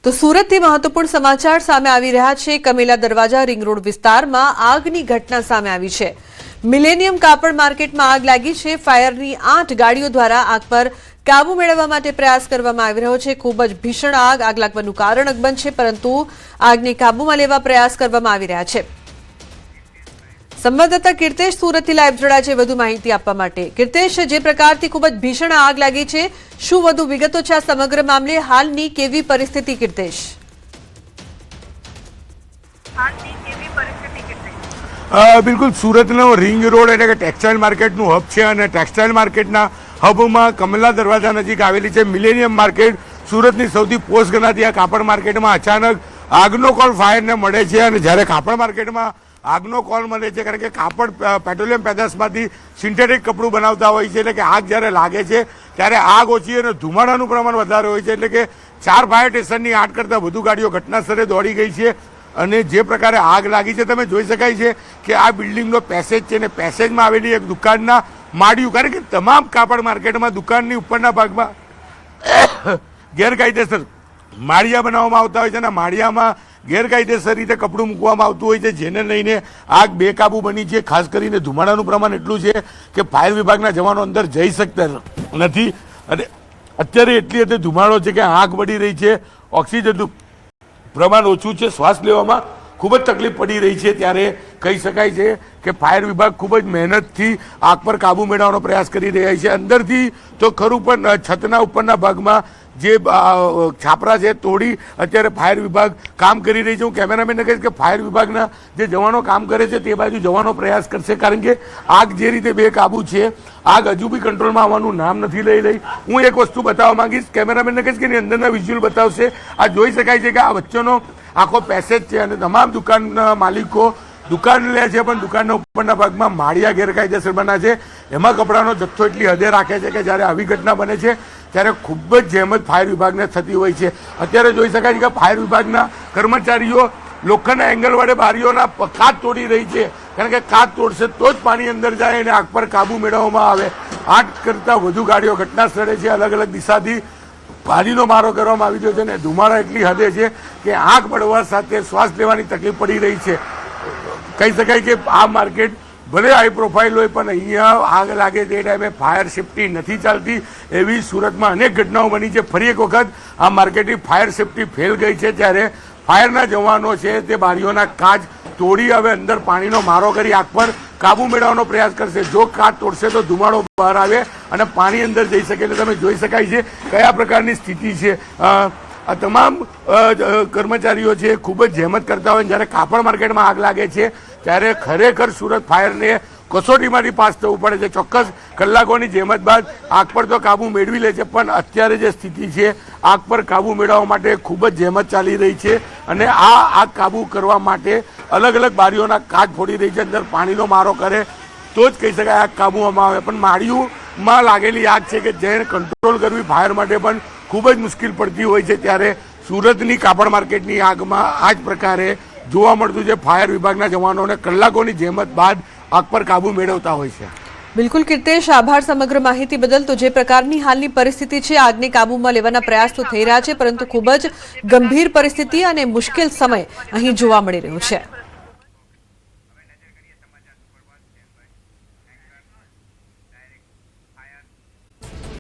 તો સુરતથી મહત્વપૂર્ણ સમાચાર સામે આવી રહ્યા છે। કમેલા દરવાજા રિંગ રોડ વિસ્તારમાં આગની ઘટના સામે આવી છે। મિલેનિયમ કાપડ માર્કેટમાં આગ લાગી છે। ફાયરની 8 ગાડીઓ દ્વારા આગ પર કાબુ મેળવવા માટે પ્રયાસ કરવામાં આવી રહ્યો છે। ખૂબ જ ભીષણ આગ લાગવાનું કારણ અકબંધ છે, પરંતુ આગને કાબૂમાં લેવા પ્રયાસ કરવામાં આવી રહ્યા છે। સંવાદદાતા કીર્તેશ સુરતથી લાઈવ જોડાયા છે વધુ માહિતી આપવા માટે। કીર્તેશ, જે પ્રકારથી ખૂબ જ ભીષણ આગ લાગી છે, શું વધુ વિગતો છે આ સમગ્ર મામલે? હાલની કેવી પરિસ્થિતિ કીર્તેશ? બિલકુલ, સુરતનો રિંગ રોડ એટલે કે ટેક્સટાઇલ માર્કેટનું હબ છે અને ટેક્સટાઇલ માર્કેટના હબમાં કમલા દરવાજા નજીક આવેલી છે મિલેનિયમ માર્કેટ। સુરતની સૌથી પોસ્ટ ગણાતી આ કાપડ માર્કેટમાં અચાનક આગનો કોલ ફાયરને મળે છે અને જ્યારે કાપડ માર્કેટમાં આગનો કોલ મળે છે, કારણ કે કાપડ પેટ્રોલિયમ પેદાશમાંથી સિન્થેટિક કપડું બનાવતા હોય છે, એટલે કે આગ જ્યારે લાગે છે ત્યારે આગ ઓછી અને ધુમાડાનું પ્રમાણ વધારે હોય છે, એટલે કે 4 ફાયર સ્ટેશનની 8 કરતાં વધુ ગાડીઓ ઘટના સ્થળે દોડી ગઈ છે। અને જે પ્રકારે આગ લાગી છે તમે જોઈ શકાય છે કે આ બિલ્ડિંગનો પેસેજ છે ને પેસેજમાં આવેલી એક દુકાનના માળિયું, કારણ કે તમામ કાપડ માર્કેટમાં દુકાનની ઉપરના ભાગમાં ગેરકાયદેસર માળિયા બનાવવામાં આવતા હોય છે અને માળિયામાં ગેરકાયદેસર રીતે કપડું મૂકવામાં આવતું હોય છે, જેને લઈને આગ બેકાબુ બની છે। ખાસ કરીને ધુમાડાનું પ્રમાણ એટલું છે કે ફાયર વિભાગના જવાનો અંદર જઈ શકતા નથી અને અત્યારે એટલી હદે ધુમાડો છે કે આગ બળી રહી છે, ઓક્સિજનનું પ્રમાણ ઓછું છે, શ્વાસ લેવામાં ખૂબ જ તકલીફ પડી રહી છે। ત્યારે કહી શકાય છે કે ફાયર વિભાગ ખૂબ જ મહેનતથી આગ પર કાબુ મેળવવાનો પ્રયાસ કરી રહ્યા છે। અંદરથી તો ખરું, પણ છતના ઉપરના ભાગમાં જે છાપરા છે તોડી અત્યારે ફાયર વિભાગ કામ કરી રહી છે। હું કેમેરામેનને કહીશ કે ફાયર વિભાગના જે જવાનો કામ કરે છે તે બાજુ જવાનો પ્રયાસ કરશે, કારણ કે આગ જે રીતે બેકાબુ છે, આગ હજુ બી કંટ્રોલમાં આવવાનું નામ નથી લઈ રહી। હું એક વસ્તુ બતાવવા માંગીશ, કેમેરામેનને કહીશ કે એની અંદરના વિઝ્યુઅલ બતાવશે। આ જોઈ શકાય છે કે આ વચ્ચેનો આખો પેસેજ છે અને તમામ દુકાનના માલિકો દુકાન લે છે, પણ દુકાનના ઉપરના ભાગમાં માળિયા ગેરકાયદેસર બના છે, એમાં કપડાનો જથ્થો એટલી હદે રાખે છે કે જ્યારે આવી ઘટના બને છે ત્યારે ખૂબ જ જહેમત ફાયર વિભાગને થતી હોય છે। અત્યારે જોઈ શકાય છે કે ફાયર વિભાગના કર્મચારીઓ લોખંડના એંગલ વડે બારીઓના કાચ તોડી રહી છે, કારણ કે કાચ તોડશે તો જ પાણી અંદર જાય અને આગ પર કાબુ મેળવવામાં આવે। 8 કરતાં વધુ ગાડીઓ ઘટના સ્થળે છે, અલગ અલગ દિશાથી પાણીનો મારો કરવામાં આવી રહ્યો છે અને ધુમાડા એટલી હદે છે કે આગ બળવા સાથે શ્વાસ લેવાની તકલીફ પડી રહી છે। કહી શકાય કે આ માર્કેટ ભલે હાઈ પ્રોફાઇલ હોય, પણ અહીંયા આગ લાગે તે ટાઈમે ફાયર સેફટી નથી ચાલતી, એવી સુરતમાં અનેક ઘટનાઓ બની છે। ફરી એક વખત આ માર્કેટની ફાયર સેફટી ફેલ ગઈ છે, ત્યારે ફાયરના જવાનો છે તે બારીઓના કાચ તોડી હવે અંદર પાણીનો મારો કરી આગ પર કાબુ મેળવવાનો પ્રયાસ કરશે। જો કાચ તોડશે તો ધુમાડો બહાર આવે અને પાણી અંદર જઈ શકે। એટલે તમે જોઈ શકાય છે કયા પ્રકારની સ્થિતિ છે। આ તમામ કર્મચારીઓ છે ખૂબ જ જહેમત કરતા હોય, જ્યારે કાપડ માર્કેટમાં આગ લાગે છે ત્યારે ખરેખર સુરત ફાયરને કસોટીમાંથી પાસ થવું પડે છે। ચોક્કસ કલાકોની જહેમત બાદ આગ પર તો કાબુ મેળવી લે છે, પણ અત્યારે જે સ્થિતિ છે આગ પર કાબુ મેળવવા માટે ખૂબ જ જહેમત ચાલી રહી છે અને આ આગ કાબુ કરવા માટે અલગ અલગ બારીઓના કાચ ફોડી રહી છે, અંદર પાણીનો મારો કરે તો જ કહી શકાય આગ કાબૂમાં આવે। પણ માળિયુંમાં લાગેલી આગ છે કે જેને કંટ્રોલ કરવી ફાયર માટે પણ ખૂબ જ મુશ્કેલ પડતી હોય છે, ત્યારે સુરતની કાપડ માર્કેટની આગમાં આ જ પ્રકારે જોવા મળતું છે। ફાયર વિભાગના જવાનોને કલાકોની જહેમત બાદ આગ પર કાબુ મેળવતા હોય છે। બિલકુલ કીર્તેશ, આભાર સમગ્ર માહિતી બદલ। તો જે પ્રકારની હાલની પરિસ્થિતિ છે, આગને કાબૂમાં લેવાના પ્રયાસ તો થઈ રહ્યા છે, પરંતુ ખૂબ જ ગંભીર પરિસ્થિતિ અને મુશ્કેલ સમય અહીં જોવા મળી રહ્યો છે।